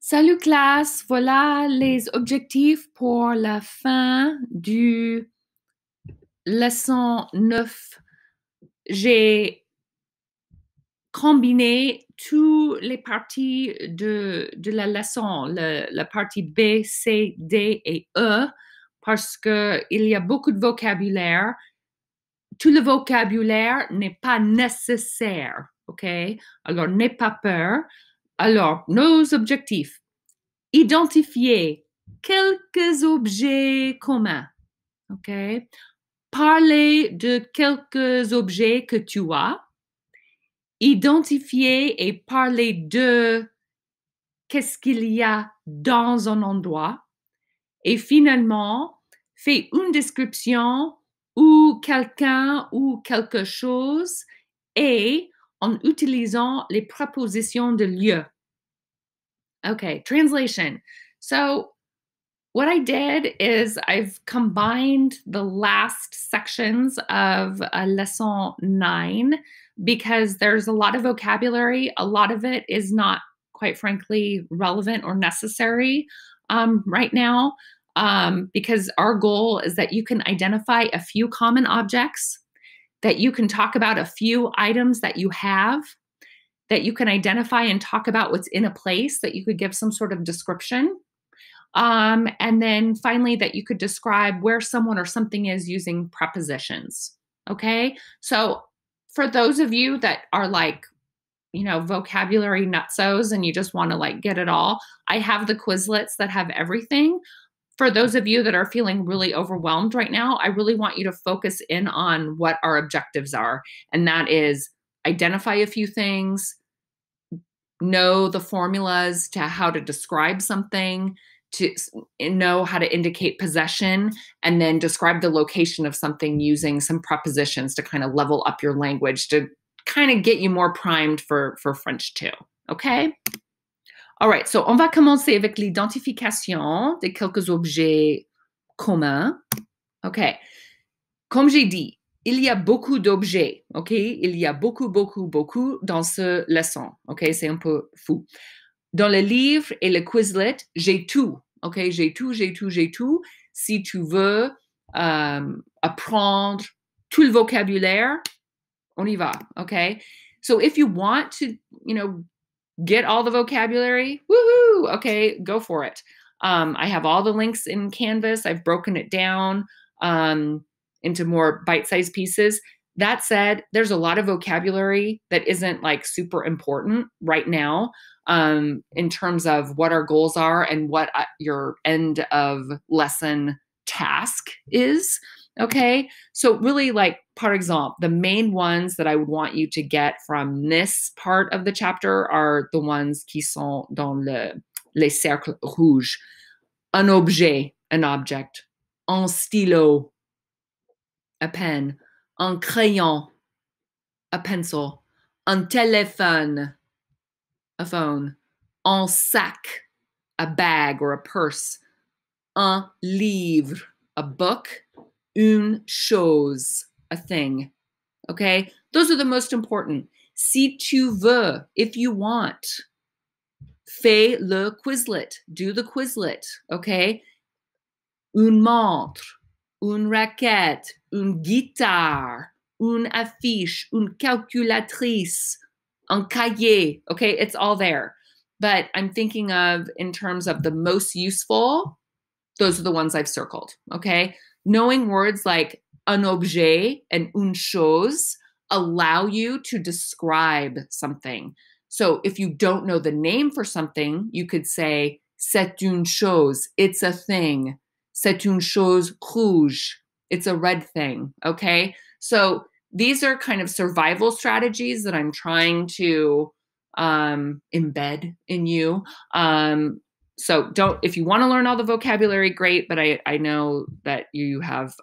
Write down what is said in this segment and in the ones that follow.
Salut classe, voilà les objectifs pour la fin du leçon 9. J'ai combiné toutes les parties de la leçon, la partie B, C, D et E, parce qu'il y a beaucoup de vocabulaire. Tout le vocabulaire n'est pas nécessaire, ok? Alors, n'aie pas peur. Alors, nos objectifs. Identifier quelques objets communs, ok? Parler de quelques objets que tu as. Identifier et parler de qu'est-ce qu'il y a dans un endroit. Et finalement, fais une description ou quelqu'un ou quelque chose et en utilisant les prépositions de lieu. Okay, translation. So what I did is I've combined the last sections of lesson 9 because there's a lot of vocabulary. A lot of it is not, quite frankly, relevant or necessary right now because our goal is that you can identify a few common objects, that you can talk about a few items that you have, that you can identify and talk about what's in a place, that you could give some sort of description. And then finally, that you could describe where someone or something is using prepositions. Okay. So for those of you that are like, vocabulary nutsos and you just want to like get it all, I have the Quizlets that have everything. For those of you that are feeling really overwhelmed right now, I really want you to focus in on what our objectives are. And that is identify a few things, know the formulas to how to describe something, to know how to indicate possession, and then describe the location of something using some prepositions to kind of level up your language, to kind of get you more primed for French too. Okay? All right, so on va commencer avec l'identification de quelques objets communs. OK. Comme j'ai dit, il y a beaucoup d'objets, OK? Il y a beaucoup dans ce leçon, OK? C'est un peu fou. Dans le livre et le Quizlet, j'ai tout, OK? J'ai tout. Si tu veux apprendre tout le vocabulaire, on y va, OK? So if you want to, get all the vocabulary, woohoo, okay, go for it. I have all the links in Canvas. I've broken it down into more bite-sized pieces. That said, there's a lot of vocabulary that isn't like super important right now in terms of what our goals are and what your end of lesson task is. Okay, so really, like, par exemple, the main ones that I would want you to get from this part of the chapter are the ones qui sont dans les cercles rouges. Un objet, an object. Un stylo, a pen. Un crayon, a pencil. Un téléphone, a phone. Un sac, a bag or a purse. Un livre, a book. Une chose, a thing. Okay? Those are the most important. Si tu veux, if you want. Fais le Quizlet. Do the Quizlet. Okay? Une montre, une raquette, une guitare, une affiche, une calculatrice, un cahier. Okay? It's all there. But I'm thinking of, in terms of the most useful, those are the ones I've circled. Okay? Knowing words like un objet and une chose allow you to describe something. So if you don't know the name for something, you could say, c'est une chose, it's a thing. C'est une chose rouge, it's a red thing, okay? So these are kind of survival strategies that I'm trying to embed in you. So if you want to learn all the vocabulary, great, but I know that you have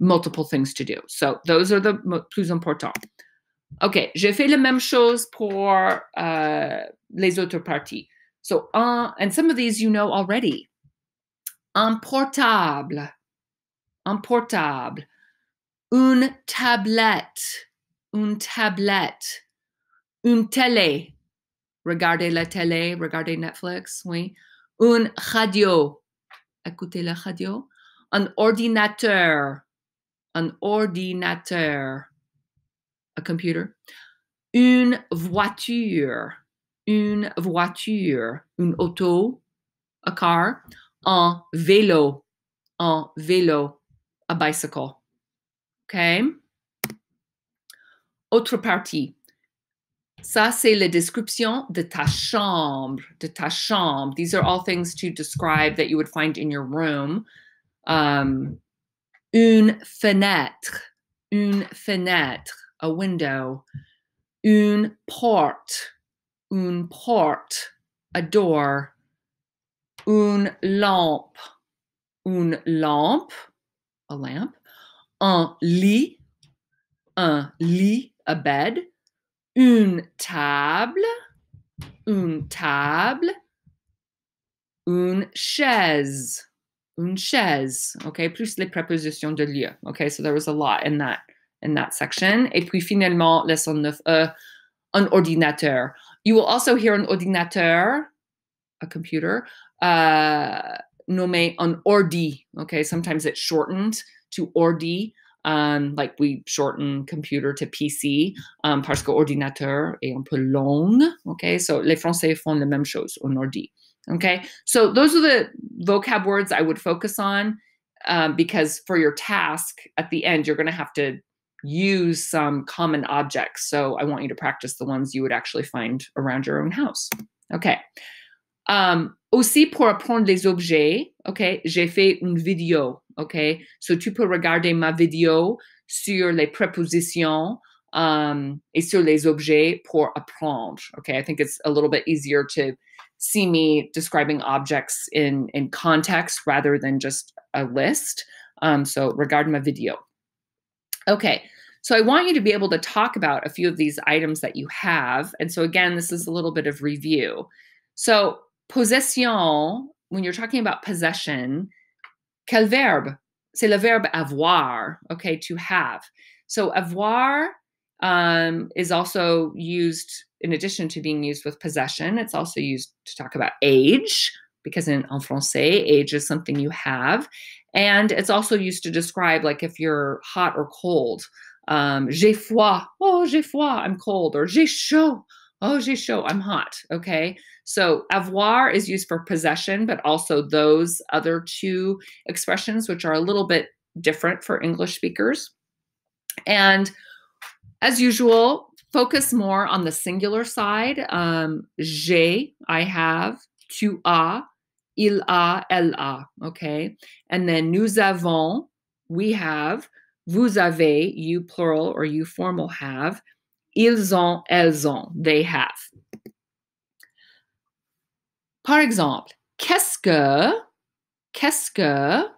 multiple things to do. So those are the plus importants. OK, j'ai fait la même chose pour les autres parties. So, and some of these you know already. Un portable. Une tablette. Une télé. regarder la télé, regarder Netflix, oui. Une radio, écouter la radio. Un ordinateur, a computer. Une voiture, une auto, a car. Un vélo, a bicycle. Okay? Autre partie. Ça, c'est la description de ta chambre, These are all things to describe that you would find in your room. Une fenêtre, a window. Une porte, a door. Une lampe, a lamp. Un lit, a bed. Une table. Une chaise. Okay, plus les prépositions de lieu. Okay, so there was a lot in that section. Et puis finalement, leçon 9e, un ordinateur. You will also hear an ordinateur, a computer, nommé un ordi. Okay, sometimes it's shortened to ordi. Like we shorten computer to PC, parce que ordinateur est un peu long. Okay, so les Français font la même chose, un ordi. Okay, so those are the vocab words I would focus on because for your task at the end, you're going to have to use some common objects. So I want you to practice the ones you would actually find around your own house. Okay. Aussi pour apprendre les objets, okay, j'ai fait une vidéo, okay? So tu peux regarder ma vidéo sur les prépositions et sur les objets pour apprendre, okay? I think it's a little bit easier to see me describing objects in context rather than just a list. So regarde ma vidéo. Okay, so I want you to be able to talk about a few of these items that you have. And so again, this is a little bit of review. So possession, when you're talking about possession, quel verbe? C'est le verbe avoir, okay, to have. So avoir is also used, in addition to being used with possession, it's also used to talk about age, because in français, age is something you have. And it's also used to describe, like, if you're hot or cold. J'ai froid. Oh, j'ai froid. I'm cold. Or j'ai chaud. Oh, j'ai chaud. I'm hot. Okay. So avoir is used for possession, but also those other two expressions, which are a little bit different for English speakers. And as usual, focus more on the singular side. J'ai, I have. Tu as. Il a, elle a, okay? And then nous avons, we have. Vous avez, you plural or you formal have. Ils ont, elles ont, they have. Par exemple, qu'est-ce que,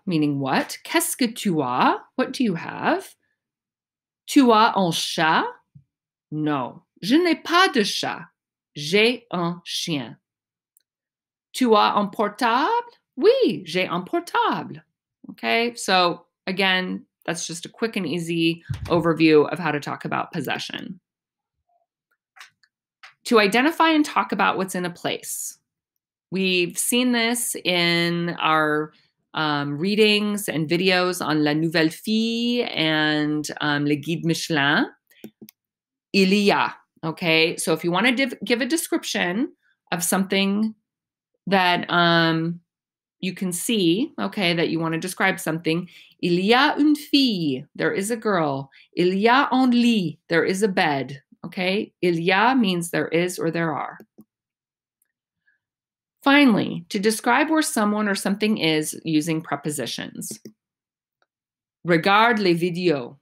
meaning what? Qu'est-ce que tu as? What do you have? Tu as un chat? No, je n'ai pas de chat. J'ai un chien. Tu as un portable? Oui, j'ai un portable. Okay, so again, that's just a quick and easy overview of how to talk about possession. To identify and talk about what's in a place. We've seen this in our readings and videos on La Nouvelle Fille and Le Guide Michelin. Il y a, okay? So if you want to give a description of something that you can see, okay, that you want to describe something. Il y a une fille, there is a girl. Il y a un lit, there is a bed, okay? Il y a means there is or there are. Finally, to describe where someone or something is using prepositions. Regarde les vidéos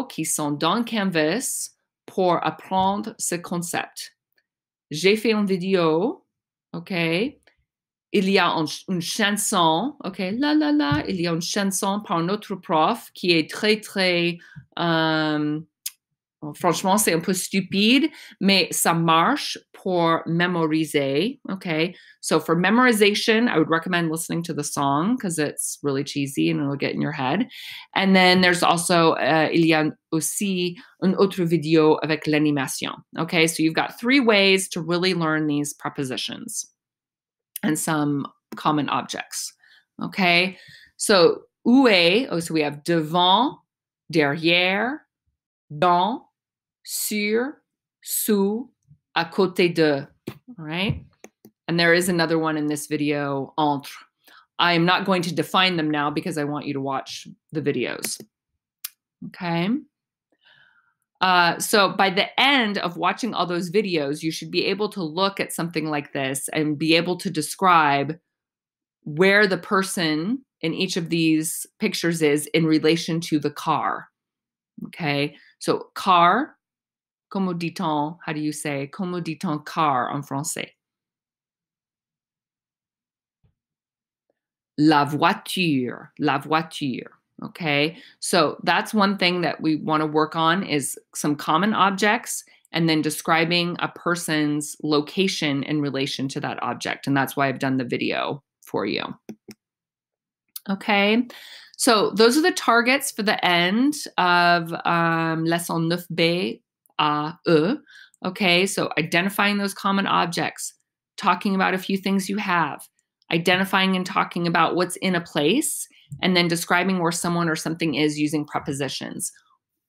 qui sont dans Canvas pour apprendre ce concept. J'ai fait une vidéo. Okay. Il y a une chanson, okay, la la la, il y a une chanson par notre prof qui est très, très Franchement, c'est un peu stupide, mais ça marche pour mémoriser, okay? So for memorization, I would recommend listening to the song because it's really cheesy and it'll get in your head. And then there's also, il y a aussi une autre vidéo avec l'animation, okay? So you've got 3 ways to really learn these prepositions and some common objects, okay? So, où est, so we have devant, derrière, dans, sur, sous, à côté de, all right? And there is another one in this video, entre. I am not going to define them now because I want you to watch the videos, okay? So by the end of watching all those videos, you should be able to look at something like this and be able to describe where the person in each of these pictures is in relation to the car, okay? So car, comment dit-on, how do you say, comment dit-on car en français? La voiture, okay? So that's one thing that we want to work on is some common objects and then describing a person's location in relation to that object. And that's why I've done the video for you. Okay, so those are the targets for the end of lesson 9b-e. Okay, so identifying those common objects, talking about a few things you have, identifying and talking about what's in a place, and then describing where someone or something is using prepositions.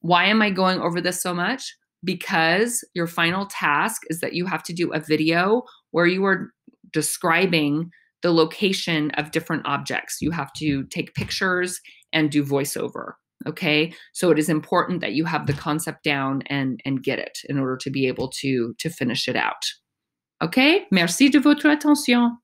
Why am I going over this so much? Because your final task is that you have to do a video where you are describing the location of different objects. You have to take pictures and do voiceover, okay? So it is important that you have the concept down and get it in order to be able to finish it out. Okay? Merci de votre attention.